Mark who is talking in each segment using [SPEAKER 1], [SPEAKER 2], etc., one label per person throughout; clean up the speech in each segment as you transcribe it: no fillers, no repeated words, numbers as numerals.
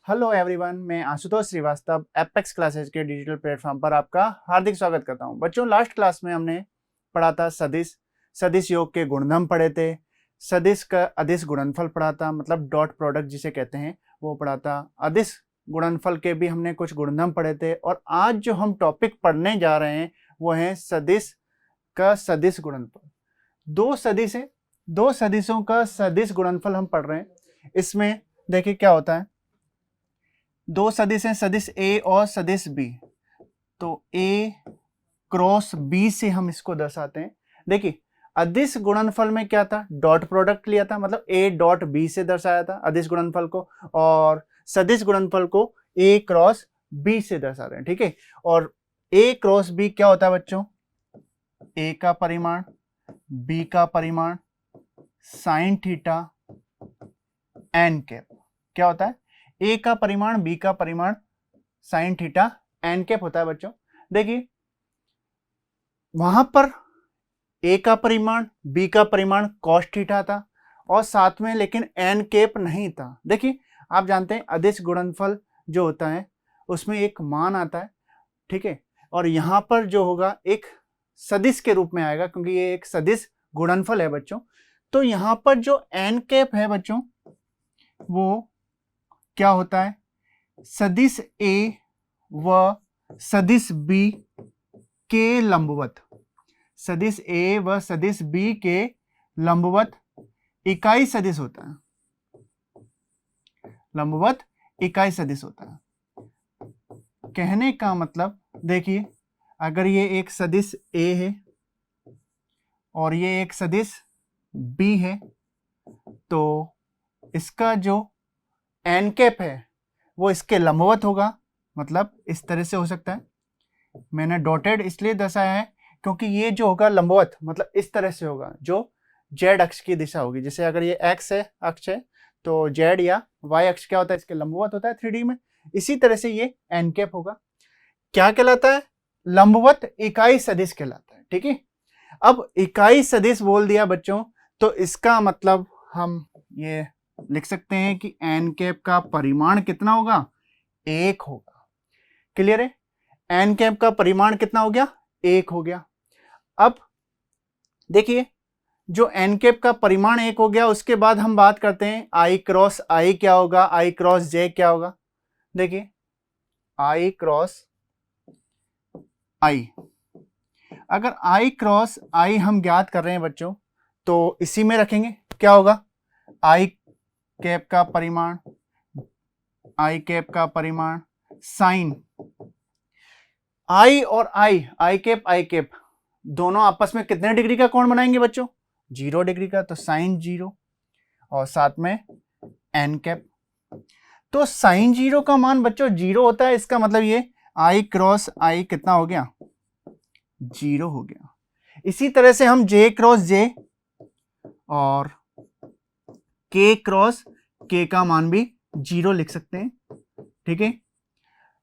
[SPEAKER 1] Hello everyone, मैं Ashutosh Srivastava apex classes के digital platform पर आपका हार्दिक स्वागत करता हूं। बच्चों, लास्ट क्लास में हमने पढ़ा था सदिश योग के गुणधर्म पढ़े थे, सदिश का अदिश गुणनफल पढ़ा था, मतलब डॉट प्रोडक्ट जिसे कहते हैं वो पढ़ा था। अदिश गुणनफल के भी हमने कुछ गुणधर्म पढ़े थे और आज जो हम टॉपिक पढ़ने जा रहे हैं वो है सदिश का सदिश गुणनफल। दो सदिशों का सदिश गुणनफल हम पढ़ रहे हैं। इसमें देखिए क्या होता है, दो सदिश हैं, सदिश ए और सदिश बी। तो ए क्रॉस बी से हम इसको दर्शाते हैं। देखिए अदिश गुणनफल में क्या था, डॉट प्रोडक्ट लिया था, मतलब ए डॉट बी से दर्शाया था अदिश गुणनफल को, और सदिश गुणनफल को ए क्रॉस बी से दर्शा रहे हैं। ठीक है, और ए क्रॉस बी क्या होता है बच्चों, ए का परिमाण बी का परिमाण साइन थीटा एन कैप। क्या होता है, ए का परिमाण बी का परिमाण साइन थीटा एन कैप होता है बच्चों। देखिए वहां पर ए का परिमाण बी का परिमाण कॉस थीटा था और साथ में लेकिन एन कैप नहीं था। देखिए आप जानते हैं अदिश गुणनफल जो होता है उसमें एक मान आता है, ठीक है, और यहां पर जो होगा एक सदिश के रूप में आएगा क्योंकि ये एक सदिश गुणनफल है बच्चों। तो यहां पर जो एन कैप है बच्चों वो क्या होता है, सदिश ए व सदिश बी के लंबवत, सदिश ए व सदिश बी के लंबवत इकाई सदिश होता है, लंबवत इकाई सदिश होता है। कहने का मतलब देखिए अगर ये एक सदिश ए है और ये एक सदिश बी है तो इसका जो एन कैप है वो इसके लंबवत होगा, मतलब इस तरह से हो सकता है। मैंने डॉटेड इसलिए दर्शाया है क्योंकि ये जो होगा लंबवत मतलब इस तरह से होगा, जो जेड अक्ष की दिशा होगी। जैसे अगर ये एक्स है अक्ष है तो जेड या वाई अक्ष क्या होता है, इसके लंबवत होता है 3D में। इसी तरह से ये एन कैप होगा, क्या कहलाता है, लंबवत इकाई सदिश कहलाता है। ठीक है, अब इकाई सदिश बोल दिया बच्चों तो इसका मतलब हम ये लिख सकते हैं कि एन कैप का परिमाण कितना होगा, 1 होगा। क्लियर है, एन कैप का परिमाण कितना हो गया, 1 हो गया। अब देखिए जो एन कैप का परिमाण 1 हो गया उसके बाद हम बात करते हैं आई क्रॉस आई क्या होगा, आई क्रॉस जे क्या होगा। देखिए आई क्रॉस आई, अगर आई क्रॉस आई हम ज्ञात कर रहे हैं बच्चों तो इसी में रखेंगे, क्या होगा, आई कैप का परिमाण, आई कैप का परिमाण साइन आई और आई कैप दोनों आपस में कितने डिग्री का कोण बनाएंगे बच्चों, 0 डिग्री का, तो साइन 0 और साथ में एन कैप। तो साइन 0 का मान बच्चों 0 होता है, इसका मतलब ये आई क्रॉस आई कितना हो गया, 0 हो गया। इसी तरह से हम जे क्रॉस जे और के क्रॉस के का मान भी 0 लिख सकते हैं। ठीक है,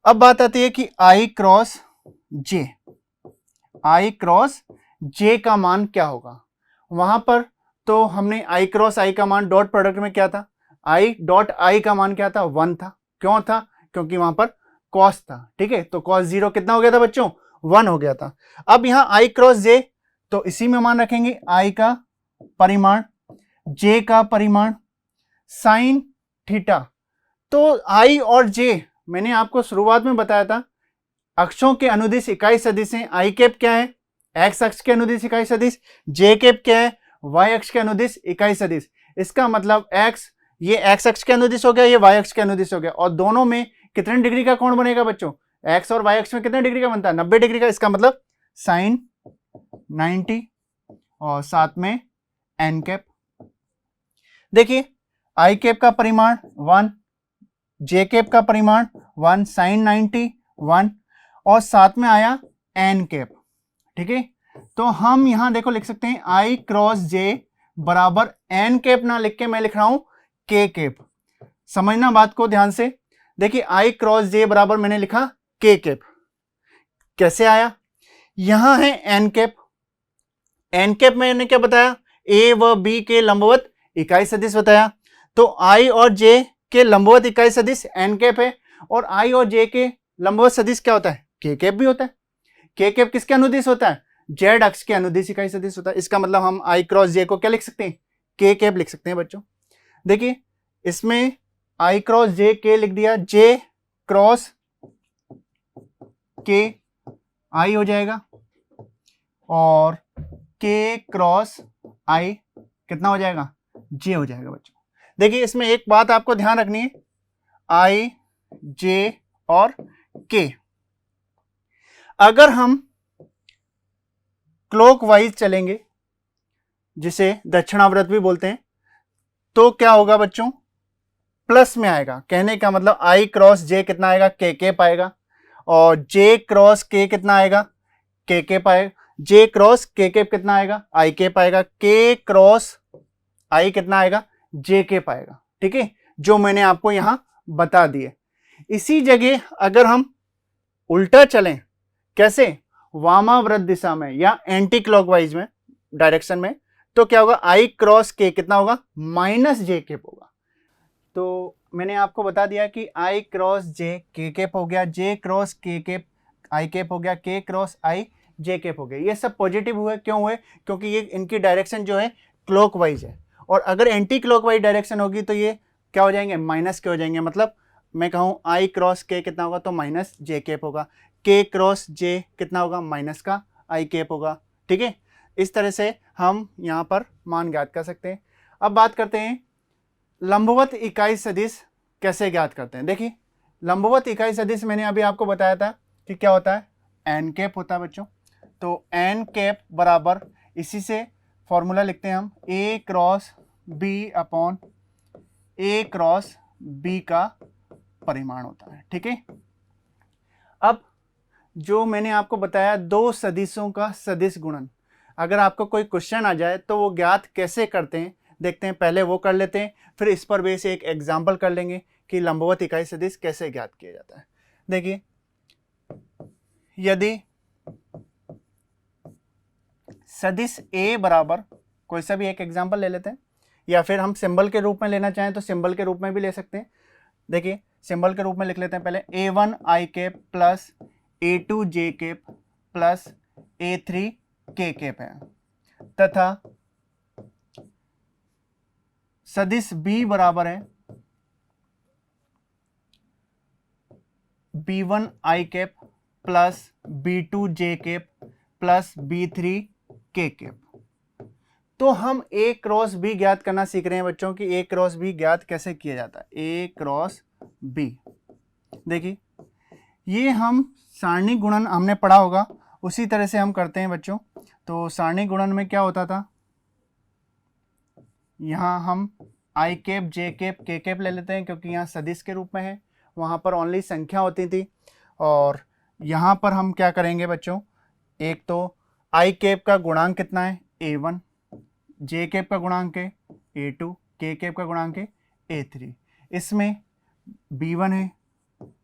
[SPEAKER 1] अब बात आती है कि आई क्रॉस जे का मान क्या होगा। वहां पर तो हमने आई क्रॉस आई का मान डॉट प्रोडक्ट में क्या था, आई डॉट आई का मान क्या था, 1 था। क्यों था, क्योंकि वहां पर कॉस था। ठीक है, तो कॉस 0 कितना हो गया था बच्चों, 1 हो गया था। अब यहां आई क्रॉस जे तो इसी में मान रखेंगे आई का परिमाण जे का परिमाण साइन थीटा। तो आई और जे मैंने आपको शुरुआत में बताया था अक्षों के अनुदिश इकाई सदिश हैं। आई कैप क्या है, एक्स अक्ष के अनुदिश इकाई सदिश, जे कैप क्या है, वाई अक्ष के अनुदिश इकाई सदिश। इसका मतलब एक्स, ये एक्स अक्ष के अनुदिश हो गया, ये वाई अक्ष के अनुदिश हो गया, और दोनों में कितने डिग्री का कोण बनेगा बच्चों, एक्स और वाई अक्ष में कितने डिग्री का बनता है, 90 डिग्री का। इसका मतलब साइन 90 और साथ में एन कैप। देखिए आई कैप का परिमाण 1, जे कैप का परिमाण 1, साइन 90 1 और साथ में आया एन कैप। ठीक है, तो हम यहां देखो लिख सकते हैं आई क्रॉस जे बराबर एन कैप ना लिख के मैं लिख रहा हूं के कैप। समझना बात को ध्यान से। देखिए आई क्रॉस जे बराबर मैंने लिखा के कैप, कैसे आया, यहां है एन कैप। एन कैप मैंने क्या बताया, ए व बी के लंबवत इकाई सदिश बताया। तो आई और जे के लंबवत इकाई सदिश एन कैप है, और आई और जे के लंबवत सदिश क्या होता है, के कैप भी होता है। के कैप किसके अनुदिश होता है, जेड अक्ष के अनुदिश इकाई सदिश होता है। इसका मतलब हम आई क्रॉस जे को क्या लिख सकते हैं, के कैप लिख सकते हैं बच्चों। देखिए इसमें आई क्रॉस जे के लिख दिया, जे क्रॉस के आई हो जाएगा, और के क्रॉस आई कितना हो जाएगा, जे हो जाएगा बच्चों। देखिए इसमें एक बात आपको ध्यान रखनी है, आई जे और के, अगर हम क्लॉकवाइज चलेंगे जिसे दक्षिणावर्त भी बोलते हैं, तो क्या होगा बच्चों, प्लस में आएगा। कहने का मतलब आई क्रॉस जे कितना आएगा, के कैप आएगा, और जे क्रॉस के कितना आएगा, के कैप आएगा। जे क्रॉस के कैप कितना आएगा, आई कैप आएगा। के क्रॉस आई कितना आएगा, जे कैप आएगा। ठीक है, जो मैंने आपको यहां बता दिए। इसी जगह अगर हम उल्टा चलें, कैसे, वामाव्रत दिशा में या एंटी क्लॉकवाइज में डायरेक्शन में, तो क्या होगा, आई क्रॉस के कितना होगा, माइनस जे कैप होगा। तो मैंने आपको बता दिया कि आई क्रॉस जे के कैप हो गया, जे क्रॉस के कैप आई कैप हो गया, के क्रॉस आई जे कैप हो गया। ये सब पॉजिटिव हुए, क्यों हुए, क्योंकि ये इनकी डायरेक्शन जो है क्लॉकवाइज है, और अगर एंटी क्लॉकवाइज डायरेक्शन होगी तो ये क्या हो जाएंगे, माइनस के हो जाएंगे। मतलब मैं कहूँ आई क्रॉस के कितना होगा, तो माइनस जे कैप होगा। के क्रॉस जे कितना होगा, माइनस का आई कैप होगा। ठीक है, इस तरह से हम यहाँ पर मान ज्ञात कर सकते हैं। अब बात करते हैं लंबवत इकाई सदिश कैसे ज्ञात करते हैं। देखिए लंबवत इकाई सदिश मैंने अभी आपको बताया था कि क्या होता है, एन कैप होता है बच्चों। तो एन कैप बराबर, इसी से फॉर्मूला लिखते हैं हम, ए क्रॉस बी अपॉन ए क्रॉस बी का परिमाण होता है। ठीक है, अब जो मैंने आपको बताया दो सदिशों का सदिश गुणन, अगर आपको कोई क्वेश्चन आ जाए तो वो ज्ञात कैसे करते हैं देखते हैं। पहले वो कर लेते हैं, फिर इस पर बेस एक एग्जाम्पल कर लेंगे कि लंबवत इकाई सदिश कैसे ज्ञात किया जाता है। देखिए यदि सदिश ए बराबर, कोई सा भी एक एग्जाम्पल ले लेते हैं, या फिर हम सिंबल के रूप में लेना चाहें तो सिंबल के रूप में भी ले सकते हैं। देखिए सिंबल के रूप में लिख लेते हैं पहले, A1 आई कैप प्लस A2 जे कैप प्लस A3 के कैप है, तथा सदिश B बराबर है B1 आई कैप प्लस B2 जे कैप प्लस B3 के कैप। तो हम A क्रॉस B ज्ञात करना सीख रहे हैं बच्चों की A क्रॉस B ज्ञात कैसे किया जाता है। A क्रॉस B, देखिए ये हम सारणी गुणन हमने पढ़ा होगा, उसी तरह से हम करते हैं बच्चों। तो सारणी गुणन में क्या होता था, यहाँ हम आई कैप जे कैप के कैप ले लेते हैं, क्योंकि यहाँ सदिश के रूप में है, वहाँ पर ओनली संख्या होती थी। और यहाँ पर हम क्या करेंगे बच्चों, एक तो आई कैप का गुणांक कितना है, A1, जे कैप का गुणांक है A2, के कैप का गुणांक है A3। इसमें B1 है,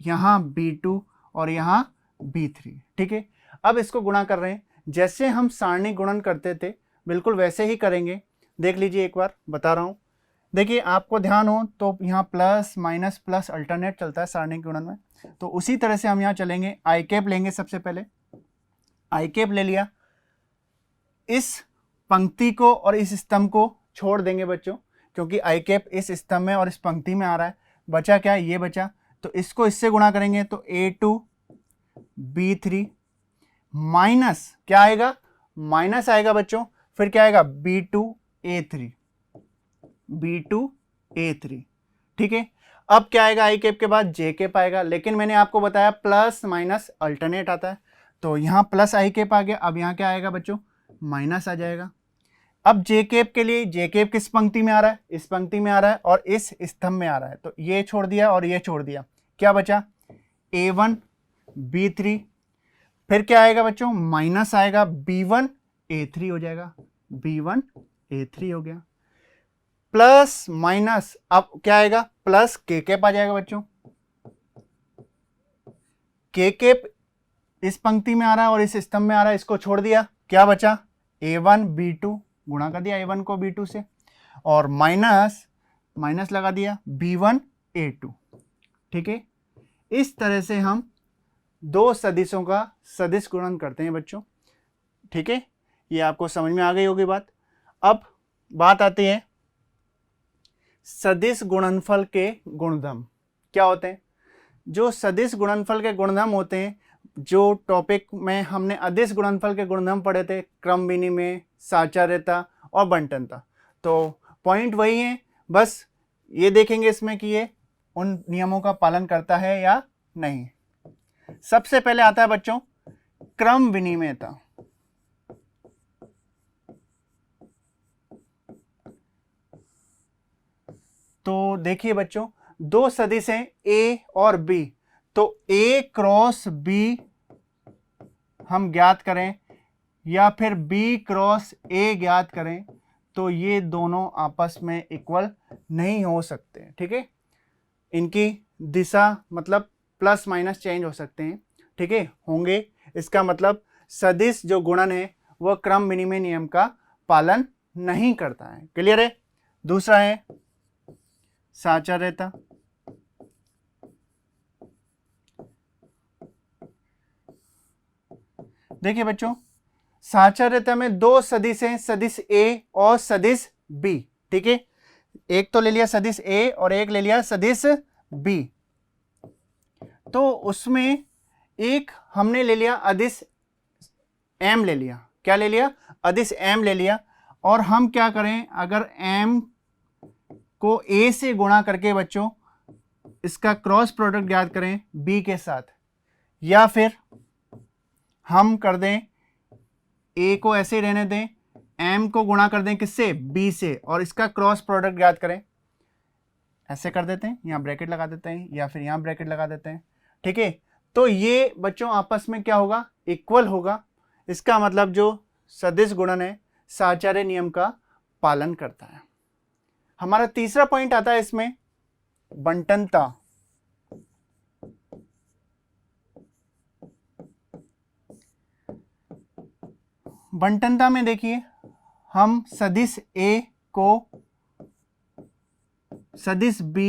[SPEAKER 1] यहाँ B2 और यहाँ B3। ठीक है, अब इसको गुणा कर रहे हैं, जैसे हम सारणी गुणन करते थे बिल्कुल वैसे ही करेंगे। देख लीजिए एक बार बता रहा हूँ। देखिए आपको ध्यान हो तो यहाँ प्लस माइनस प्लस अल्टरनेट चलता है सारणी गुणन में, तो उसी तरह से हम यहाँ चलेंगे। आई कैप लेंगे, सबसे पहले आई कैप ले लिया, इस पंक्ति को और इस स्तंभ को छोड़ देंगे बच्चों, क्योंकि आई कैप इस स्तंभ में और इस पंक्ति में आ रहा है। बचा क्या, ये बचा, तो इसको इससे गुणा करेंगे तो A2 B3 माइनस क्या आएगा, माइनस आएगा बच्चों, फिर क्या आएगा B2 A3। ठीक है, अब क्या आएगा, आई कैप के बाद जे कैप आएगा, लेकिन मैंने आपको बताया प्लस माइनस अल्टरनेट आता है, तो यहाँ प्लस आई कैप आ गया। अब यहाँ क्या आएगा बच्चों, माइनस आ जाएगा। अब जे कैप के लिए, जे कैप किस पंक्ति में आ रहा है, इस पंक्ति में आ रहा है और इस स्तंभ में आ रहा है, तो ये छोड़ दिया और ये छोड़ दिया, क्या बचा A1 B3, फिर क्या आएगा बच्चों, माइनस आएगा B1 A3 हो जाएगा, B1 A3 हो गया, प्लस माइनस अब क्या आएगा, प्लस के कैप आ जाएगा बच्चों। के कैप इस पंक्ति में आ रहा है और इस स्तंभ में आ रहा है, इसको छोड़ दिया, क्या बचा A1 B2, गुणा कर दिया A1 को B2 से, और माइनस माइनस लगा दिया B1 A2। ठीक है, इस तरह से हम दो सदिशों का सदिश गुणन करते हैं बच्चों। ठीक है, ये आपको समझ में आ गई होगी बात। अब बात आती है सदिश गुणनफल के गुणधर्म क्या होते हैं। जो सदिश गुणनफल के गुणधर्म होते हैं, जो टॉपिक में हमने अदिश गुणनफल के गुणधर्म पढ़े थे, क्रम विनिमय, साचार्यता और बंटनता, तो पॉइंट वही है, बस ये देखेंगे इसमें कि ये उन नियमों का पालन करता है या नहीं। सबसे पहले आता है बच्चों क्रम विनिमयता। तो देखिए बच्चों, दो सदिश हैं A और B, तो A क्रॉस B हम ज्ञात करें या फिर B क्रॉस A ज्ञात करें, तो ये दोनों आपस में इक्वल नहीं हो सकते। ठीक है, इनकी दिशा मतलब प्लस माइनस चेंज हो सकते हैं। ठीक है, होंगे, इसका मतलब सदिश जो गुणन है वह क्रम विनिमय नियम का पालन नहीं करता है। क्लियर है। दूसरा है साचार्यता। देखिए बच्चों, साचार्यता में दो सदिश हैं, सदिश A और सदिश B। ठीक है, एक तो ले लिया सदिश A और एक ले लिया सदिश B। तो उसमें एक हमने ले लिया अदिश M ले लिया। क्या ले लिया? अदिश M ले लिया। और हम क्या करें, अगर M को A से गुणा करके बच्चों इसका क्रॉस प्रोडक्ट ज्ञात करें B के साथ, या फिर हम कर दें A को ऐसे ही रहने दें, M को गुणा कर दें किससे? B से, और इसका क्रॉस प्रोडक्ट ज्ञात करें। ऐसे कर देते हैं, यहाँ ब्रैकेट लगा देते हैं या फिर यहाँ ब्रैकेट लगा देते हैं। ठीक है, तो ये बच्चों आपस में क्या होगा? इक्वल होगा। इसका मतलब जो सदिश गुणन है साचार्य नियम का पालन करता है। हमारा तीसरा पॉइंट आता है इसमें बंटनता। बंटनता में देखिए, हम सदिश A को सदिश B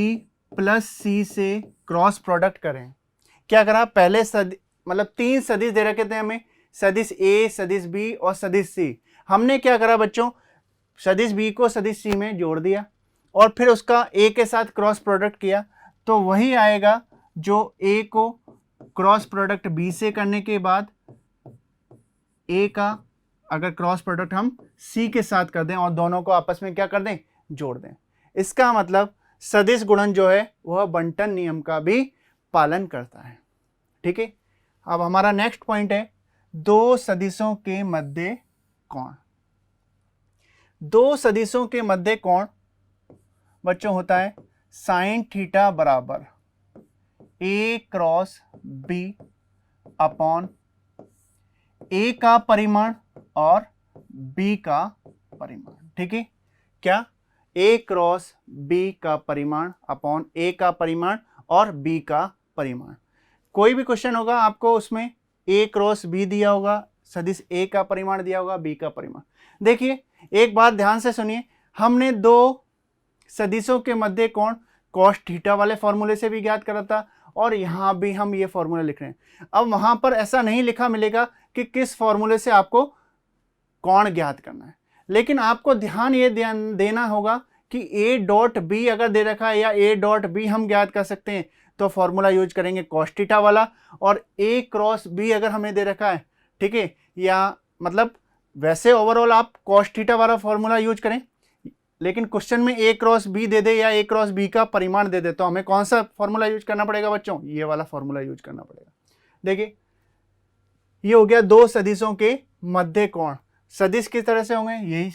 [SPEAKER 1] प्लस C से क्रॉस प्रोडक्ट करें। क्या करा? पहले मतलब तीन सदिश दे रखे थे हमें, सदिश A, सदिश B और सदिश C। हमने क्या करा बच्चों, सदिश B को सदिश C में जोड़ दिया और फिर उसका A के साथ क्रॉस प्रोडक्ट किया, तो वही आएगा जो A को क्रॉस प्रोडक्ट B से करने के बाद A का अगर क्रॉस प्रोडक्ट हम C के साथ कर दें और दोनों को आपस में क्या कर दें? जोड़ दें। इसका मतलब सदिश गुणन जो है वह बंटन नियम का भी पालन करता है। ठीक है, अब हमारा नेक्स्ट पॉइंट है दो सदिशों के मध्य कोण। दो सदिशों के मध्य कोण बच्चों होता है साइन थीटा बराबर A cross B upon A का परिमाण और B का परिमाण। ठीक है, क्या? A क्रॉस B का परिमाण अपॉन A का परिमाण और B का परिमाण। कोई भी क्वेश्चन होगा आपको उसमें A क्रॉस B दिया होगा, सदिश A का परिमाण दिया होगा, B का परिमाण। देखिए एक बात ध्यान से सुनिए, हमने दो सदिशों के मध्य कोण कॉस थीटा वाले फॉर्मूले से भी ज्ञात करा था और यहाँ भी हम ये फॉर्मूला लिख रहे हैं। अब वहाँ पर ऐसा नहीं लिखा मिलेगा कि किस फॉर्मूले से आपको कोण ज्ञात करना है, लेकिन आपको ध्यान ये देना होगा कि A डॉट B अगर दे रखा है या A डॉट B हम ज्ञात कर सकते हैं तो फॉर्मूला यूज करेंगे कॉस थीटा वाला, और A क्रॉस B अगर हमें दे रखा है, ठीक है, या मतलब वैसे ओवरऑल आप कॉस थीटा वाला फॉर्मूला यूज करें, लेकिन क्वेश्चन में A क्रॉस B दे दे या A क्रॉस B का परिमाण दे दे तो हमें कौन सा फॉर्मूला यूज करना पड़ेगा बच्चों? ये वाला फॉर्मूला यूज करना पड़ेगा। देखिए ये हो गया दो सदिशों के मध्य कोण। सदिश किस तरह से होंगे? यही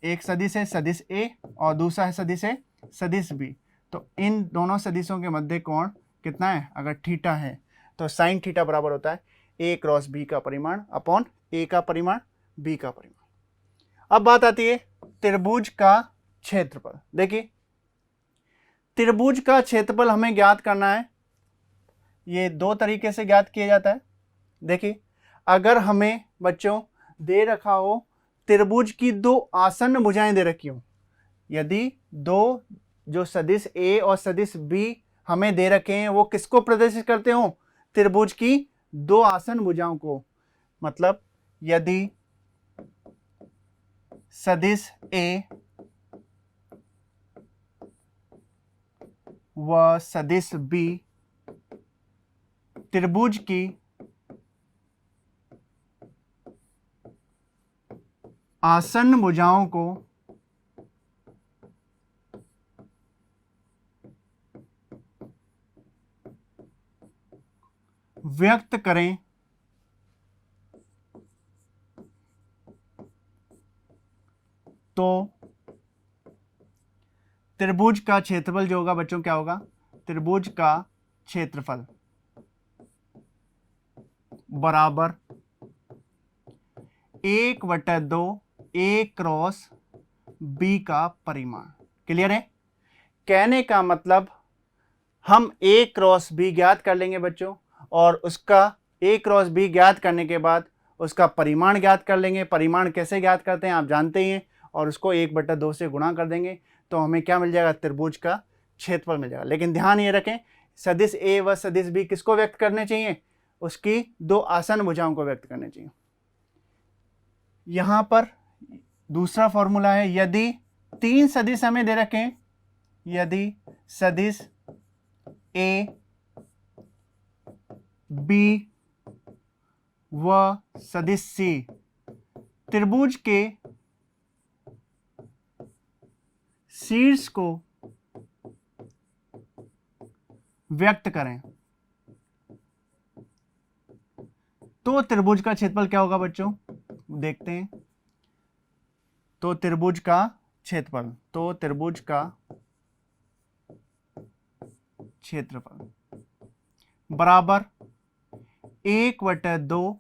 [SPEAKER 1] एक सदिश है सदिश A और दूसरा है सदिश है सदिश B। तो इन दोनों सदिशों के मध्य कोण कितना है? अगर थीटा है तो साइन थीटा बराबर होता है A क्रॉस B का परिमाण अपॉन A का परिमाण B का परिमाण। अब बात आती है त्रिभुज का क्षेत्रफल। देखिए त्रिभुज का क्षेत्रफल हमें ज्ञात करना है, ये दो तरीके से ज्ञात किया जाता है। देखिए अगर हमें बच्चों दे रखा हो त्रिभुज की दो आसन्न भुजाएं दे रखी हो, यदि दो जो सदिश A और सदिश B हमें दे रखे हैं वो किसको प्रदर्शित करते हो? त्रिभुज की दो आसन भुजाओं को। मतलब यदि सदिश ए व सदिश बी त्रिभुज की आसन्न भुजाओं को व्यक्त करें तो त्रिभुज का क्षेत्रफल जो होगा बच्चों क्या होगा? त्रिभुज का क्षेत्रफल बराबर 1/2 ए क्रॉस बी का परिमाण। क्लियर है? कहने का मतलब हम ए क्रॉस बी ज्ञात कर लेंगे बच्चों, और उसका ए क्रॉस बी ज्ञात करने के बाद उसका परिमाण ज्ञात कर लेंगे। परिमाण कैसे ज्ञात करते हैं आप जानते ही हैं, और उसको 1/2 से गुणा कर देंगे तो हमें क्या मिल जाएगा? त्रिभुज का क्षेत्रफल मिल जाएगा। लेकिन ध्यान ये रखें, सदिश ए व सदिश बी किसको व्यक्त करने चाहिए? उसकी दो आसन भुजाओं को व्यक्त करने चाहिए। यहां पर दूसरा फॉर्मूला है, यदि 3 सदिश हमें दे रखे हैं, यदि सदिश ए बी व सदिश सी त्रिभुज के शीर्ष को व्यक्त करें तो त्रिभुज का क्षेत्रफल क्या होगा बच्चों? देखते हैं। तो त्रिभुज का क्षेत्रफल, तो त्रिभुज का क्षेत्रफल बराबर 1/2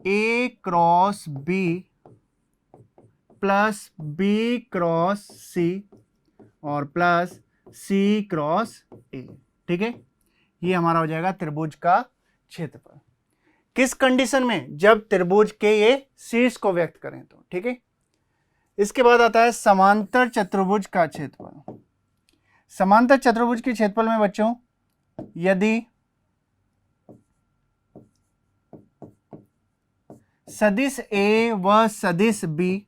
[SPEAKER 1] A cross B plus B cross C और प्लस सी क्रॉस ए। ठीक है, ये हमारा हो जाएगा त्रिभुज का क्षेत्रफल। किस कंडीशन में? जब त्रिभुज के ये शीर्ष को व्यक्त करें तो। ठीक है, इसके बाद आता है समांतर चतुर्भुज का क्षेत्रफल। समांतर चतुर्भुज के क्षेत्रफल में बच्चों यदि सदिश ए व सदिश बी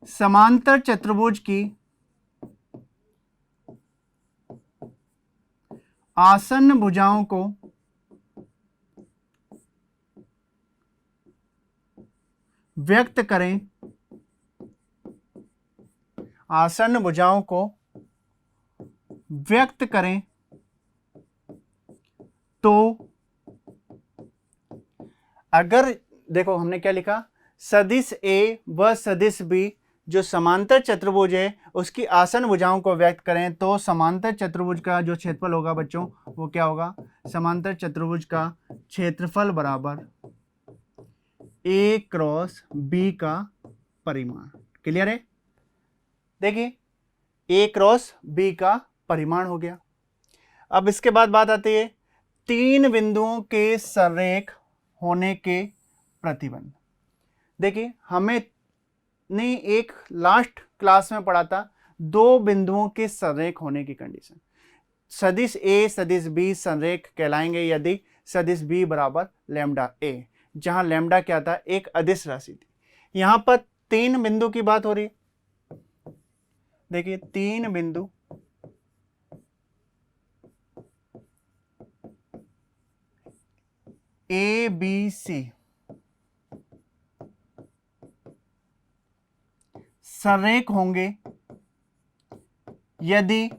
[SPEAKER 1] समांतर चतुर्भुज की आसन्न भुजाओं को व्यक्त करें, आसन्न भुजाओं को व्यक्त करें तो अगर देखो हमने क्या लिखा, सदिश ए व सदिश बी जो समांतर चतुर्भुज है उसकी आसन्न भुजाओं को व्यक्त करें तो समांतर चतुर्भुज का जो क्षेत्रफल होगा बच्चों वो क्या होगा? समांतर चतुर्भुज का क्षेत्रफल बराबर ए क्रॉस बी का परिमाण। क्लियर है? देखिए ए क्रॉस बी का परिमाण हो गया। अब इसके बाद बात आती है 3 बिंदुओं के संरेख होने के प्रतिबंध। देखिए हमें ने एक लास्ट क्लास में पढ़ा था 2 बिंदुओं के संरेख होने की कंडीशन। सदिश ए सदिश बी संरेख कहलाएंगे यदि सदिश बी बराबर लैम्डा ए, जहां लैम्डा क्या था? एक अदिश राशि थी। यहां पर 3 बिंदु की बात हो रही है। देखिए 3 बिंदु ए बी सी संरेख होंगे यदि,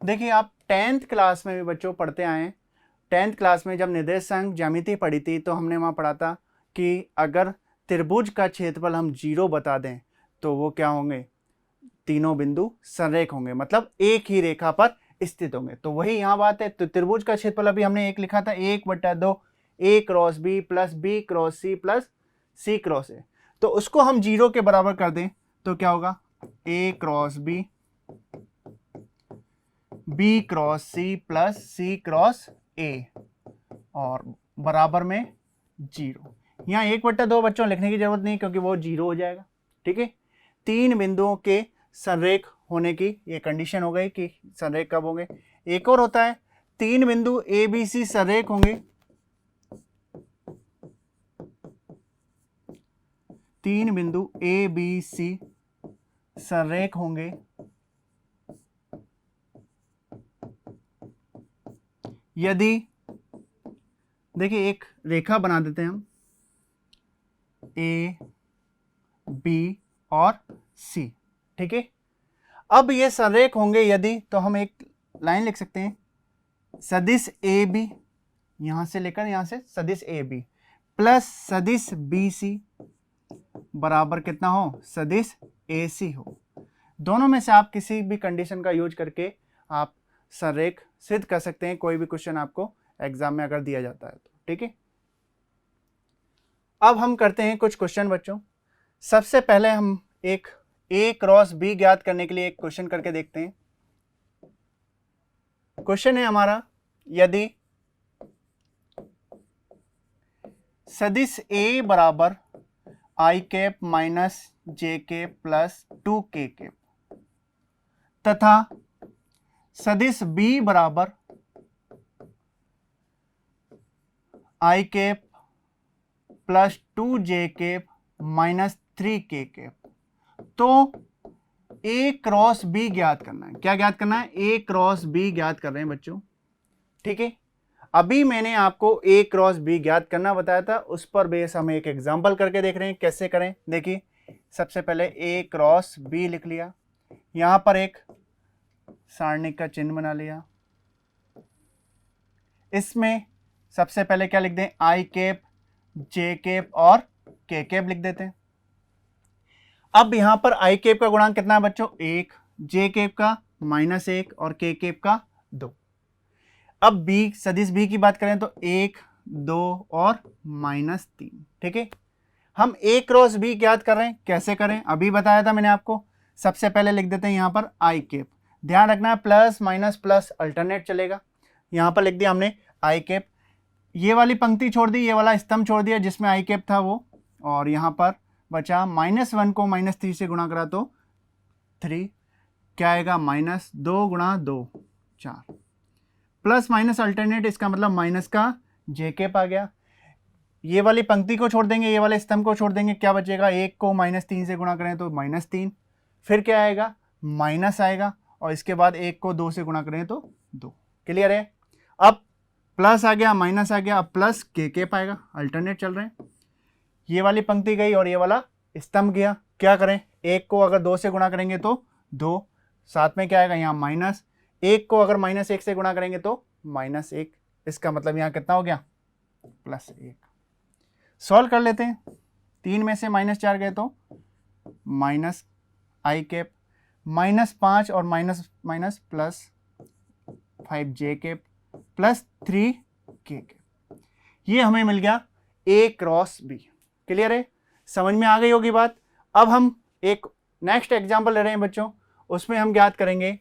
[SPEAKER 1] देखिए आप 10th क्लास में भी बच्चों पढ़ते आए हैं। 10th क्लास में जब निर्देशांक ज्यामिति पढ़ी थी तो हमने वहां पढ़ा था कि अगर त्रिभुज का क्षेत्रफल हम 0 बता दें तो वो क्या होंगे? तीनों बिंदु संरेख होंगे, मतलब एक ही रेखा पर स्थित होंगे। तो वही यहां बात है। तो त्रिभुज का क्षेत्रफल अभी हमने एक लिखा था 1/2 A cross B plus B cross C plus C cross A. तो उसको हम 0 के बराबर कर दें तो क्या होगा? A cross B B cross C plus C cross A और बराबर में 0। यहाँ 1/2 बच्चों लिखने की जरूरत नहीं क्योंकि वो 0 हो जाएगा। ठीक है, तीन बिंदुओं के संरेख होने की ये कंडीशन हो गई कि संरेख कब होंगे। एक और होता है, तीन बिंदु ए बी सी संरेख होंगे, तीन बिंदु ए बी सी संरेख होंगे यदि, देखिए एक रेखा बना देते हैं हम, ए बी और सी, ठीक है। अब ये संरेख होंगे यदि, तो हम एक लाइन लिख सकते हैं, सदिश ए बी, यहां से लेकर यहां से सदिश ए बी प्लस सदिश बी सी बराबर कितना हो, सदिश ए सी हो। दोनों में से आप किसी भी कंडीशन का यूज करके आप संरेख सिद्ध कर सकते हैं, कोई भी क्वेश्चन आपको एग्जाम में अगर दिया जाता है तो, ठीक है। अब हम करते हैं कुछ क्वेश्चन बच्चों। सबसे पहले हम एक ए क्रॉस बी ज्ञात करने के लिए एक क्वेश्चन करके देखते हैं। क्वेश्चन है हमारा, यदि सदिश ए बराबर I cap minus J cap plus 2k cap तथा सदिश बी बराबर I cap plus 2j cap minus 3k cap, तो ए क्रॉस बी ज्ञात करना है। क्या ज्ञात करना है, ए क्रॉस बी ज्ञात कर रहे हैं बच्चों, ठीक है। अभी मैंने आपको ए क्रॉस बी ज्ञात करना बताया था, उस पर बेस हम एक एग्जांपल करके देख रहे हैं कैसे करें। देखिए सबसे पहले ए क्रॉस बी लिख लिया, यहां पर एक सारणिक का चिन्ह बना लिया, इसमें सबसे पहले क्या लिख दें, आई कैप जे कैप और के कैप लिख देते हैं। अब यहां पर आई कैप का गुणांक कितना है बच्चों, 1, जे कैप का -1 और के कैप का 2। अब बी, सदिश बी की बात करें तो 1, 2 और -3, ठीक है। हम ए क्रॉस बी ज्ञात कर रहे हैं, कैसे करें अभी बताया था मैंने आपको। सबसे पहले लिख देते हैं यहां पर आई कैप, ध्यान रखना है प्लस माइनस प्लस अल्टरनेट चलेगा। यहां पर लिख दिया हमने आई कैप, ये वाली पंक्ति छोड़ दी, ये वाला स्तंभ छोड़ दिया जिसमें आई कैप था वो, और यहां पर बचा -1 को -3 से गुणा करा तो 3, क्या आएगा -2 गुणा 2 4, प्लस माइनस अल्टरनेट, इसका मतलब माइनस का जे कैप आ गया। ये वाली पंक्ति को छोड़ देंगे, ये वाले स्तंभ को छोड़ देंगे, क्या बचेगा, 1 को -3 से गुणा करें तो -3, फिर क्या आएगा माइनस आएगा, और इसके बाद 1 को 2 से गुणा करें तो 2। क्लियर है। अब प्लस आ गया माइनस आ गया, अब प्लस के कैप आएगा, अल्टरनेट चल रहे हैं। ये वाली पंक्ति गई और ये वाला स्तंभ गया, क्या करें, 1 को अगर 2 से गुणा करेंगे तो 2, साथ में क्या आएगा यहाँ माइनस, 1 को अगर -1 से गुणा करेंगे तो -1, इसका मतलब यहाँ कितना हो गया +1। सॉल्व कर लेते हैं, 3 में से -4 गए तो माइनस आई कैप, -5 और माइनस माइनस +5 जे कैप प्लस 3 के कैप, ये हमें मिल गया ए क्रॉस बी। क्लियर है, समझ में आ गई होगी बात। अब हम एक नेक्स्ट एग्जांपल ले रहे हैं बच्चों, उसमें हम ज्ञात करेंगे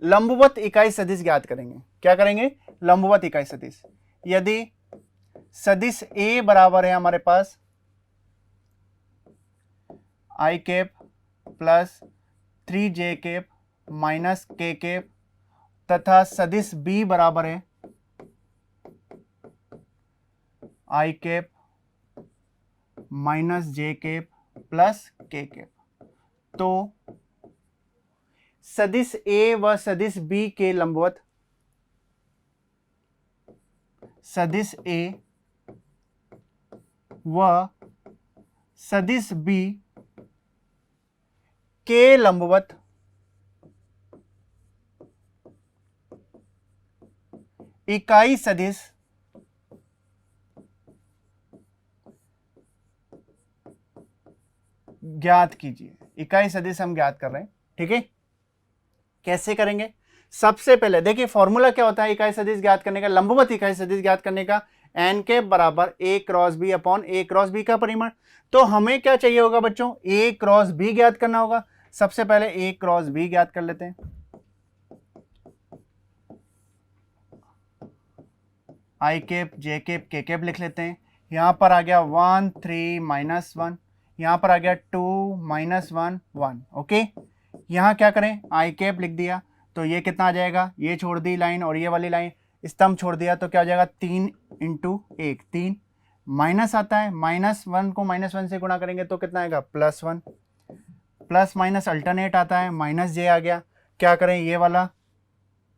[SPEAKER 1] लंबवत इकाई सदिश ज्ञात करेंगे। क्या करेंगे, लंबवत इकाई सदिश। यदि सदिश ए बराबर है हमारे पास I cap plus 3j cap minus K cap तथा सदिश बी बराबर है I cap minus J cap plus K cap, तो सदिश ए व सदिश बी के लंबवत, सदिश ए व सदिश बी के लंबवत इकाई सदिश ज्ञात कीजिए। इकाई सदिश हम ज्ञात कर रहे हैं, ठीक है। कैसे करेंगे, सबसे पहले देखिए फॉर्मूला क्या होता है इकाई सदिश ज्ञात करने का, लंबवत इकाई सदिश ज्ञात करने का, एन कैप बराबर ए क्रॉस बी अपॉन ए क्रॉस बी का परिमाण। तो हमें क्या चाहिए होगा बच्चों, ए क्रॉस बी ज्ञात करना होगा। सबसे पहले ए क्रॉस बी ज्ञात कर लेते हैं, आई कैप जे कैप के कैप लिख लेते हैं। यहाँ पर आ गया 1 3 माइनस 1, यहाँ पर आ गया 2 माइनस 1 1। ओके, यहाँ क्या करें, आई कैप लिख दिया तो ये कितना आ जाएगा, ये छोड़ दी लाइन और ये वाली लाइन स्तंभ छोड़ दिया तो क्या हो जाएगा 3 इंटू 1 3, माइनस आता है, -1 को -1 से गुणा करेंगे तो कितना आएगा +1, प्लस माइनस अल्टरनेट आता है, -j आ गया, क्या करें ये वाला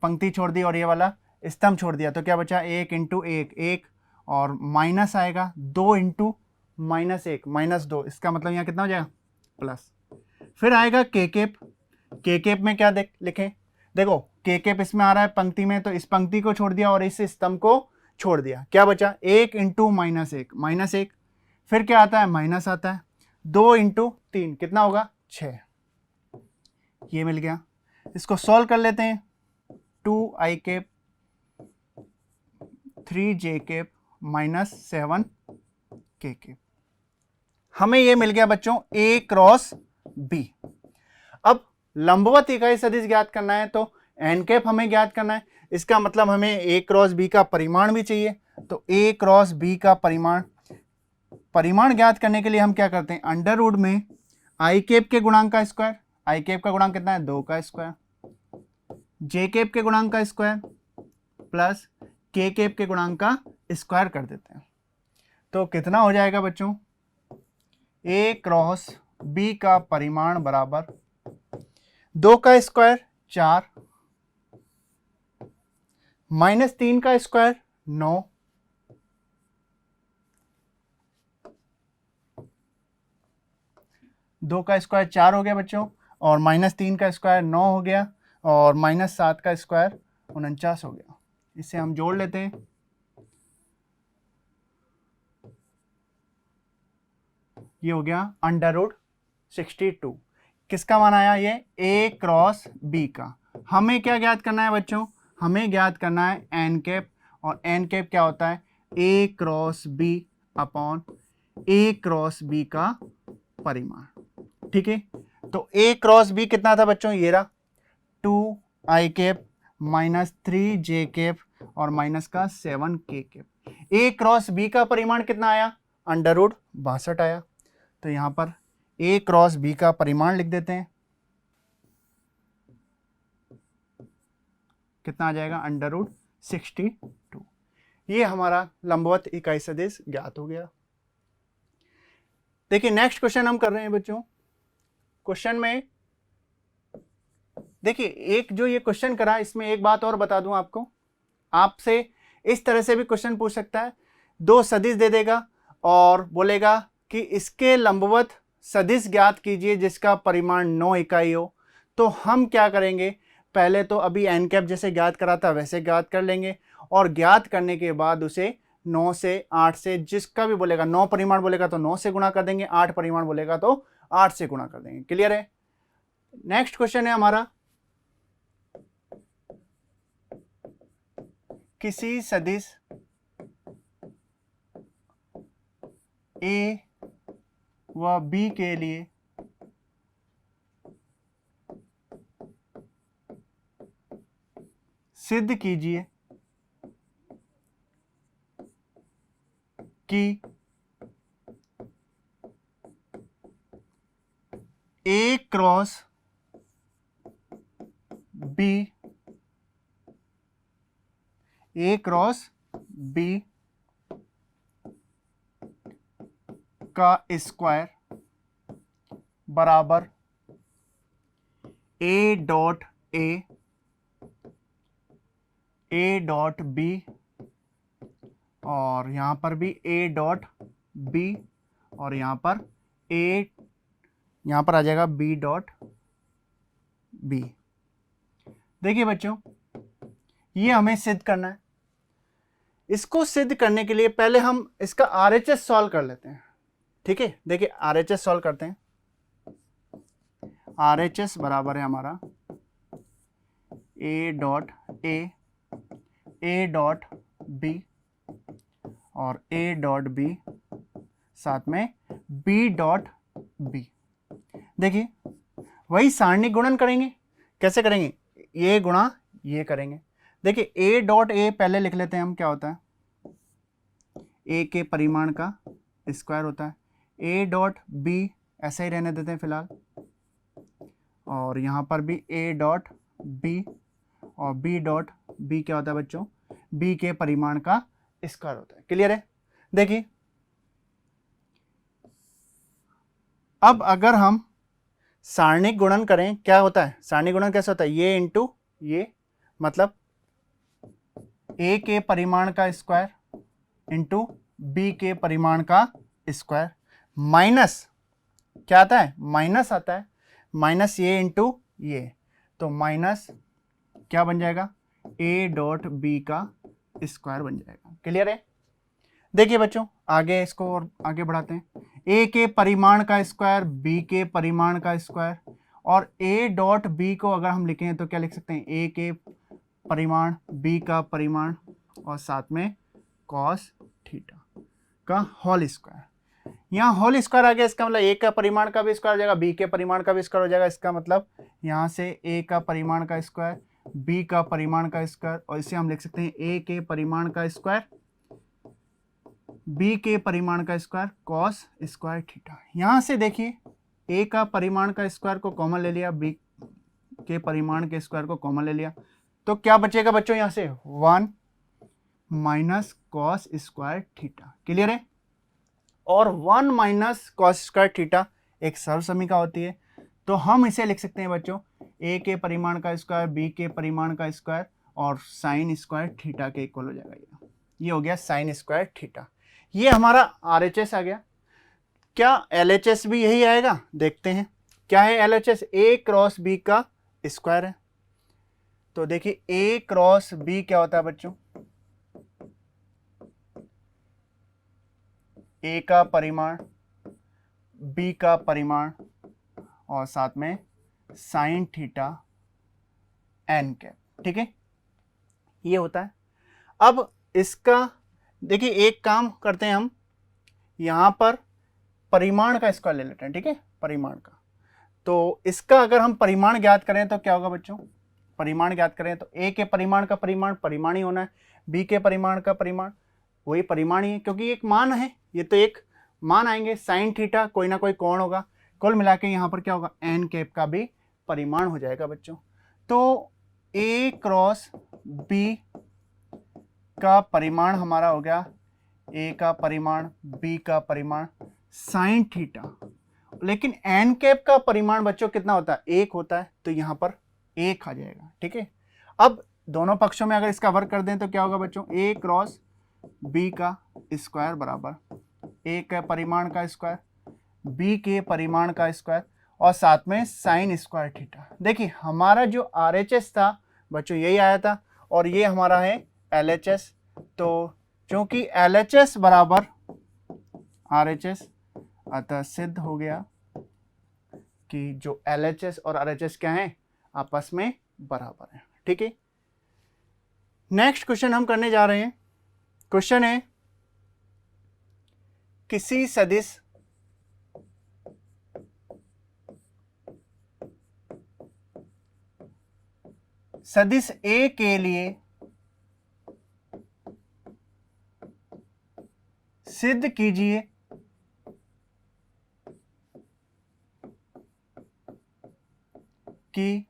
[SPEAKER 1] पंक्ति छोड़ दी और ये वाला स्तंभ छोड़ दिया तो क्या बचा 1 इंटू 1 1 और माइनस आएगा 2 इंटू -1 -2, इसका मतलब यहाँ कितना हो जाएगा प्लस। फिर आएगा के केप में क्या लिखें, देखो के केप इसमें आ रहा है पंक्ति में तो इस पंक्ति को छोड़ दिया और इस स्तंभ को छोड़ दिया, क्या बचा 1 इंटू -1 फिर क्या आता है माइनस आता है, 2 इंटू 3 कितना होगा 6, ये मिल गया। इसको सॉल्व कर लेते हैं, 2i कैप 3j कैप -7 के कैप, हमें ये मिल गया बच्चों a क्रॉस b। अब लंबवत इकाई सदिश ज्ञात करना है तो n कैप हमें ज्ञात करना है, इसका मतलब हमें a क्रॉस b का परिमाण भी चाहिए, तो a क्रॉस b का परिमाण ज्ञात करने के लिए हम क्या करते हैं, अंडर रूट में i कैप के गुणांक का स्क्वायर, i कैप का गुणांक कितना है 2 का स्क्वायर, j कैप के गुणांक का स्क्वायर प्लस k कैप के गुणांक का स्क्वायर कर देते हैं, तो कितना हो जाएगा बच्चों, a क्रॉस b का परिमाण बराबर 2 का स्क्वायर 4 -3 का स्क्वायर 9 2 का स्क्वायर 4 हो गया बच्चों और -3 का स्क्वायर 9 हो गया और -7 का स्क्वायर 49 हो गया। इसे हम जोड़ लेते हैं, ये हो गया अंडर रूट 62। किसका मान आया, ये a क्रॉस b का। हमें क्या ज्ञात करना है बच्चों, हमें ज्ञात करना है n कैप, और n कैप क्या होता है a cross b upon a cross b का परिमाण। ठीक है, तो a क्रॉस b कितना था बच्चों, ये रहा 2i कैप -3j कैप और माइनस का 7k cap. a cross b का परिमाण कितना आया, अंडर रूट 62 आया, तो यहां पर a क्रॉस b का परिमाण लिख देते हैं, कितना आ जाएगा अंडर रूट 62। ये हमारा लंबवत इकाई सदिश ज्ञात हो गया। देखिए नेक्स्ट क्वेश्चन हम कर रहे हैं बच्चों। क्वेश्चन में देखिए एक जो ये क्वेश्चन करा, इसमें एक बात और बता दूं आपको, आपसे इस तरह से भी क्वेश्चन पूछ सकता है, 2 सदिश दे देगा और बोलेगा कि इसके लंबवत सदिश ज्ञात कीजिए जिसका परिमाण 9 इकाई हो। तो हम क्या करेंगे, पहले तो अभी n कैप जैसे ज्ञात करा था वैसे ज्ञात कर लेंगे और ज्ञात करने के बाद उसे 9 से 8 से, जिसका भी बोलेगा 9 परिमाण बोलेगा तो 9 से गुणा कर देंगे, 8 परिमाण बोलेगा तो 8 से गुणा कर देंगे। क्लियर है। नेक्स्ट क्वेश्चन है हमारा, किसी सदिश a व b के लिए सिद्ध कीजिए कि a क्रॉस b का स्क्वायर बराबर a डॉट b और यहां पर भी a डॉट b और यहां पर आ जाएगा b डॉट b। देखिए बच्चों ये हमें सिद्ध करना है। इसको सिद्ध करने के लिए पहले हम इसका RHS सॉल्व कर लेते हैं। ठीक है, देखिए RHS सॉल्व करते हैं। RHS बराबर है हमारा a डॉट b और a डॉट b साथ में b डॉट b। देखिए वही सारणिक गुणन करेंगे। कैसे करेंगे, ये गुणा ये करेंगे। देखिए a डॉट a पहले लिख लेते हैं हम, क्या होता है ए के परिमाण का स्क्वायर होता है। ए डॉट बी ऐसा ही रहने देते हैं फिलहाल, और यहाँ पर भी ए डॉट बी, और बी डॉट बी क्या होता है बच्चों, बी के परिमाण का स्क्वायर होता है। क्लियर है? देखिए अब अगर हम सारणिक गुणन करें, क्या होता है सारणिक गुणन, कैसे होता है, ये इंटू ये, मतलब ए के परिमाण का स्क्वायर इंटू बी के परिमाण का स्क्वायर, माइनस क्या आता है, माइनस आता है, माइनस ये इंटू ये, तो माइनस क्या बन जाएगा, ए डॉट बी का स्क्वायर बन जाएगा। क्लियर है? देखिए बच्चों आगे इसको और आगे बढ़ाते हैं। ए के परिमाण का स्क्वायर, बी के परिमाण का स्क्वायर, और ए डॉट बी को अगर हम लिखें तो क्या लिख सकते हैं, ए के परिमाण, बी का परिमाण, और साथ में कॉस थीटा का होल स्क्वायर। यहाँ होल स्क्वायर आ गया, इसका मतलब ए का परिमाण का भी स्क्वायर हो जाएगा, बी के परिमाण का भी स्क्वायर हो जाएगा। इसका मतलब यहाँ से ए का परिमाण का स्क्वायर, बी का परिमाण का स्क्वायर, और इसे हम लिख सकते हैं ए के परिमाण का स्क्वायर, बी के परिमाण का स्क्वायर, कॉस स्क्वायर थीटा। यहाँ से देखिए ए का परिमाण का स्क्वायर को कॉमन ले लिया, बी के परिमाण के स्क्वायर को कॉमन ले लिया, तो क्या बचेगा बच्चों, यहाँ से 1 minus cos square theta. Clear है? और 1 माइनस कॉस स्क्वायर थीटा एक सर्वसमीका होती है, तो हम इसे लिख सकते हैं बच्चों ए के परिमाण का स्क्वायर, बी के परिमाण का स्क्वायर, और साइन स्क्वायर थीटा के इक्वल हो जाएगा। ये हो गया साइन स्क्वायर थीटा। ये हमारा RHS आ गया। क्या LHS भी यही आएगा? देखते हैं क्या है LHS। ए क्रॉस बी का स्क्वायर है, तो देखिए ए क्रॉस बी क्या होता है बच्चों, ए का परिमाण, बी का परिमाण, और साथ में साइन थीटा एन कैप। ठीक है, ये होता है। अब इसका देखिए एक काम करते हैं हम, यहाँ पर परिमाण का स्क्वायर ले लेते हैं। ठीक है, परिमाण का, तो इसका अगर हम परिमाण ज्ञात करें तो क्या होगा बच्चों, परिमाण ज्ञात करें तो ए के परिमाण का परिमाण परिमाण ही होना है, बी के परिमाण का परिमाण वही परिमाण ही है, क्योंकि एक मान है, ये तो एक मान आएंगे, साइन थीटा कोई ना कोई कोण होगा, कुल मिला के यहाँ पर क्या होगा, एन कैप का भी परिमाण हो जाएगा बच्चों। तो ए क्रॉस बी का परिमाण हमारा हो गया, ए का परिमाण, बी का परिमाण, साइन थीटा, लेकिन एन कैप का परिमाण बच्चों कितना होता है, 1 होता है, तो यहाँ पर 1 आ जाएगा। ठीक है, अब दोनों पक्षों में अगर इसका वर्ग कर दें तो क्या होगा बच्चों, ए क्रॉस बी का स्क्वायर बराबर ए के परिमाण का स्क्वायर, बी के परिमाण का स्क्वायर, और साथ में साइन स्क्वायर थीटा। देखिए हमारा जो RHS था बच्चों यही आया था, और ये हमारा है LHS। तो क्योंकि LHS बराबर RHS, अतः सिद्ध हो गया कि जो LHS और RHS क्या है, आपस में बराबर है। ठीक है, नेक्स्ट क्वेश्चन हम करने जा रहे हैं। क्वेश्चन है, किसी सदिश सदिश A के लिए सिद्ध कीजिए कि,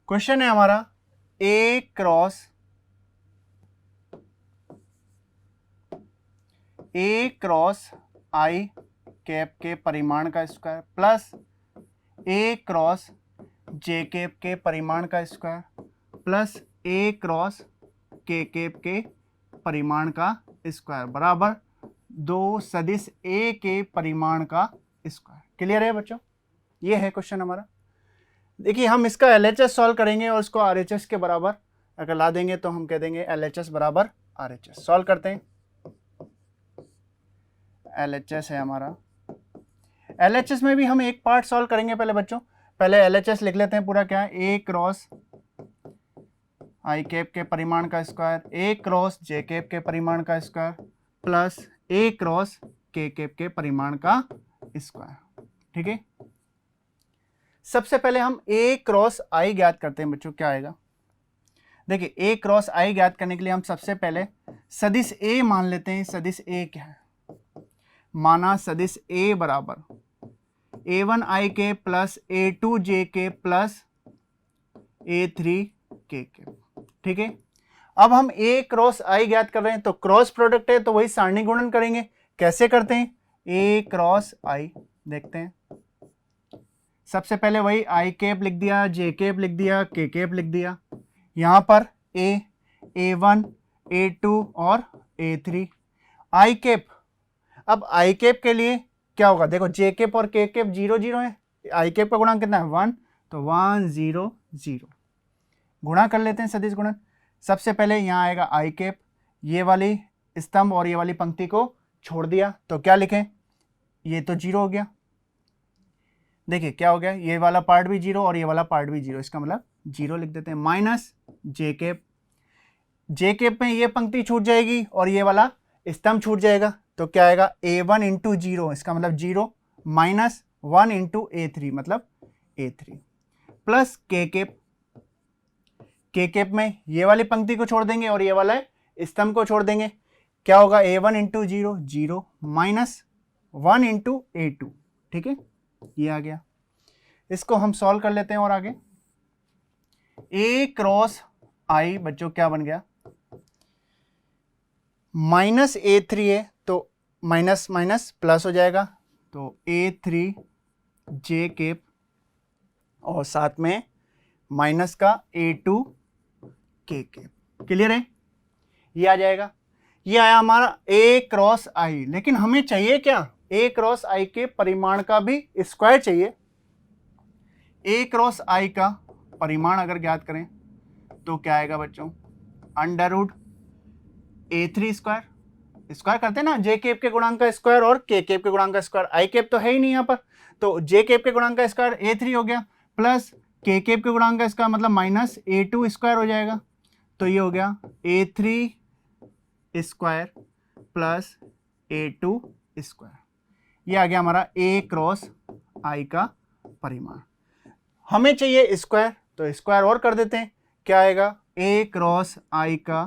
[SPEAKER 1] क्वेश्चन है हमारा A क्रॉस I कैप के परिमाण का square plus A cross J cap के परिमाण का square plus A cross K cap के परिमाण का स्क्वायर बराबर 2 सदिश A के परिमाण का स्क्वायर। क्लियर है बच्चों? ये है क्वेश्चन हमारा। देखिए हम इसका LHS सॉल्व करेंगे और इसको RHS के बराबर अगर ला देंगे तो हम कह देंगे LHS बराबर RHS। सॉल्व करते हैं। LHS है हमारा। LHS में भी हम एक पार्ट सॉल्व करेंगे पहले बच्चों। पहले LHS लिख लेते हैं पूरा, क्या है, A क्रॉस I कैप के परिमाण का square, A cross J cap के परिमाण का square plus A cross K cap के परिमाण का स्क्वायर। ठीक है, सबसे पहले हम A क्रॉस I ज्ञात करते हैं बच्चों। क्या आएगा, देखिए ए क्रॉस आई ज्ञात करने के लिए हम सबसे पहले सदिश ए मान लेते हैं। सदिश ए क्या है? माना सदिश ए बराबर a1 i के प्लस a2 j के प्लस a3 k के। ठीक है, अब हम a क्रॉस i ज्ञात कर रहे हैं तो क्रॉस प्रोडक्ट है तो वही सारणी गुणन करेंगे। कैसे करते हैं? a क्रॉस i देखते हैं। सबसे पहले वही i कैप लिख दिया, j कैप लिख दिया, k कैप लिख दिया। यहां पर a, a1, a2 और a3 i कैप। अब i कैप के लिए क्या होगा? देखो j कैप और k कैप 0 0 है, i कैप का गुणांक कितना है? 1, तो 1 0 0। गुणा कर लेते हैं सदिश गुणन। सबसे पहले यहाँ आएगा i कैप, ये वाली स्तंभ और ये वाली पंक्ति को छोड़ दिया तो क्या लिखें? ये तो 0 हो गया। देखिए क्या हो गया, ये वाला पार्ट भी 0 और ये वाला पार्ट भी 0, इसका मतलब 0 लिख देते हैं। माइनस जे कैप, जे कैप में ये पंक्ति छूट जाएगी और ये वाला स्तंभ छूट जाएगा तो क्या आएगा? a1 इंटू 0, इसका मतलब 0, माइनस 1 इंटू a3 मतलब a3, प्लस के कैप। के कैप में ये वाली पंक्ति को छोड़ देंगे और ये वाला स्तंभ को छोड़ देंगे। क्या होगा? a1 into 0 0, minus 1 into a2। ठीक है, ये आ गया। इसको हम सॉल्व कर लेते हैं और आगे a क्रॉस i बच्चों क्या बन गया? माइनस a3 है तो माइनस माइनस प्लस हो जाएगा तो a3 j कैप और साथ में माइनस का a2 k कैप। क्लियर है? ये आ जाएगा। ये आया हमारा a क्रॉस i। लेकिन हमें चाहिए क्या? a क्रॉस i के परिमाण का भी स्क्वायर चाहिए। a क्रॉस i का परिमाण अगर ज्ञात करें तो क्या आएगा बच्चों? Under root a3 square. Square करते हैं ना, जे कैप के गुणांक का स्क्वायर और के कैप के गुणांक का स्क्वायर। आई कैप तो है ही नहीं यहाँ पर, तो जे कैप के गुणांक का स्क्वायर a3 हो गया, प्लस के कैप के गुणांक का स्क्वायर मतलब माइनस a2 स्क्वायर हो जाएगा। तो ये हो गया a3 square plus a2 square. ये आ गया हमारा a क्रॉस i का परिमाण। हमें चाहिए स्क्वायर तो स्क्वायर और कर देते हैं। क्या आएगा? a क्रॉस i का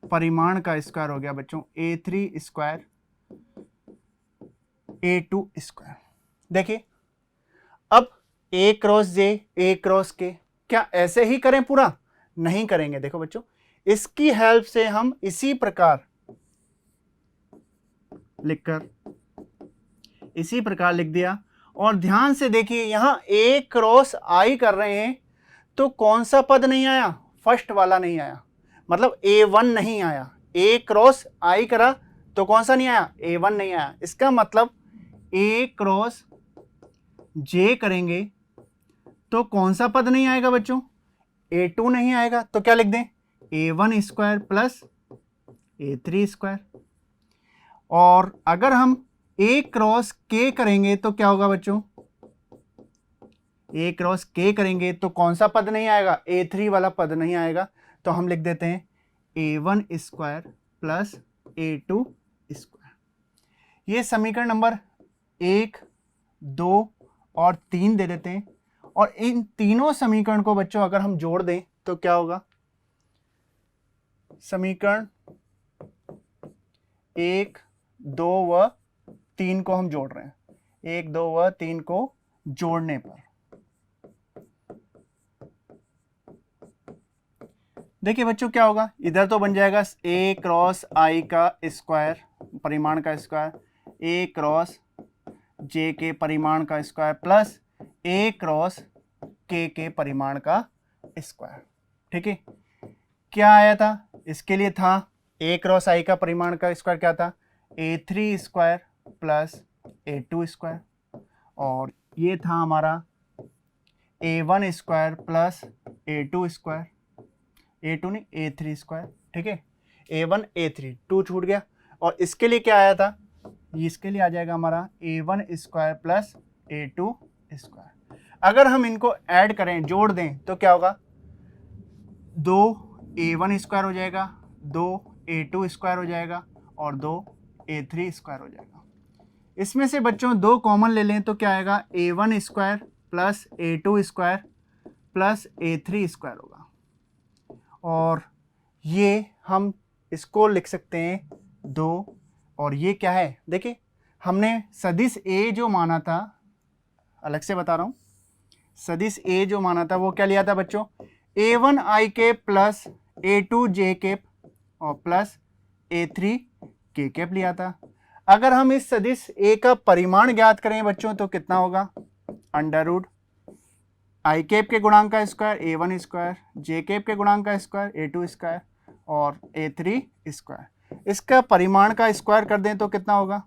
[SPEAKER 1] परिमाण का स्क्वायर हो गया बच्चों a3 स्क्वायर a2 स्क्वायर। देखिए अब a cross J, a cross के, क्या ऐसे ही करें पूरा? नहीं करेंगे। देखो बच्चों, इसकी हेल्प से हम इसी प्रकार लिख दिया। और ध्यान से देखिए यहां a क्रॉस i कर रहे हैं तो कौन सा पद नहीं आया? फर्स्ट वाला नहीं आया, मतलब a1 नहीं आया। a क्रॉस i करा तो कौन सा नहीं आया? a1 नहीं आया। इसका मतलब a क्रॉस j करेंगे तो कौन सा पद नहीं आएगा बच्चों? a2 नहीं आएगा। तो क्या लिख दें? a1 square plus a3 square. और अगर हम a क्रॉस k करेंगे तो क्या होगा बच्चों? a क्रॉस k करेंगे तो कौन सा पद नहीं आएगा? a3 वाला पद नहीं आएगा। तो हम लिख देते हैं a1 square plus a2 square. ये समीकरण नंबर 1, 2 और 3 दे देते हैं। और इन तीनों समीकरण को बच्चों अगर हम जोड़ दें तो क्या होगा? समीकरण 1, 2 व 3 को हम जोड़ रहे हैं। 1, 2 व 3 को जोड़ने पर देखिए बच्चों क्या होगा? इधर तो बन जाएगा a क्रॉस i का स्क्वायर, परिमाण का स्क्वायर, a क्रॉस j के परिमाण का square plus a cross k के परिमाण का स्क्वायर। ठीक है, क्या आया था? इसके लिए था a क्रॉस i का परिमाण का स्क्वायर क्या था? a3 square plus a2 square. और ये था हमारा a1 square plus a2 square, a2 नहीं a3 स्क्वायर। ठीक है, a1 a3 2 छूट गया। और इसके लिए क्या आया था? इसके लिए आ जाएगा हमारा a1 square plus a2 square. अगर हम इनको ऐड करें, जोड़ दें तो क्या होगा? 2 a1 स्क्वायर हो जाएगा, 2 a2 स्क्वायर हो जाएगा और 2 a3 स्क्वायर हो जाएगा। इसमें से बच्चों 2 कॉमन ले लें तो क्या आएगा? a1 square plus a2 square plus a3 square होगा। और ये हम इसको लिख सकते हैं 2, और ये क्या है, देखिए हमने सदिश ए जो माना था, अलग से बता रहा हूँ, सदिश ए जो माना था वो क्या लिया था बच्चों, A1 I cap plus A2 J cap और प्लस A3 K कैप लिया था। अगर हम इस सदिश A का परिमाण ज्ञात करें बच्चों तो कितना होगा, अंडर रूट I कैप के गुणांक का square A1 square, J cap के गुणांक का स्क्वायर A2 स्क्वायर और A3 स्क्वायर। इसका परिमाण का स्क्वायर कर दें तो कितना होगा,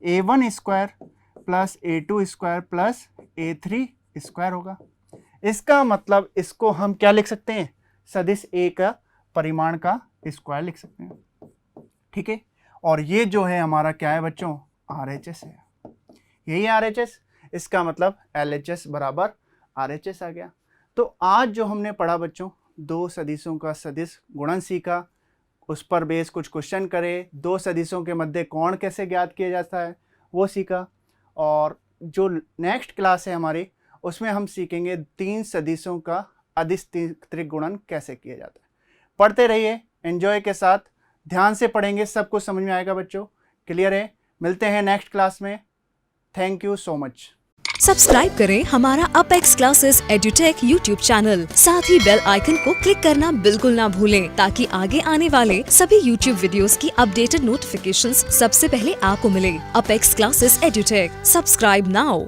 [SPEAKER 1] A1 square plus A2 square plus A3 square होगा। इसका मतलब इसको हम क्या लिख सकते हैं, सदिश A का परिमाण का स्क्वायर लिख सकते हैं, ठीक है। और ये जो है हमारा क्या है बच्चों, RHS है, यही RHS, इसका मतलब LHS बराबर RHS आ गया। तो आज जो हमने पढ़ा बच्चों, 2 सदिशों का सदिश गुणन सीखा, उस पर बेस कुछ क्वेश्चन करे, 2 सदिशों के मध्य कोण कैसे ज्ञात किया जाता है वो सीखा। और जो नेक्स्ट क्लास है हमारी, उसमें हम सीखेंगे 3 सदिशों का अदिश त्रिक गुणन कैसे किया जाता है। पढ़ते रहिए एंजॉय के साथ, ध्यान से पढ़ेंगे, सब कुछ समझ में आएगा बच्चों, क्लियर है। मिलते हैं नेक्स्ट क्लास में, thank you so much.
[SPEAKER 2] Subscribe करें हमारा apex classes edutech YouTube channel, साथ ही बेल आइकन को क्लिक करना बिल्कुल ना भूलें ताकि आगे आने वाले सभी यूट्यूब वीडियोस की अपडेटेड नोटिफिकेशंस सबसे पहले आपको मिले। Apex classes edutech, subscribe now.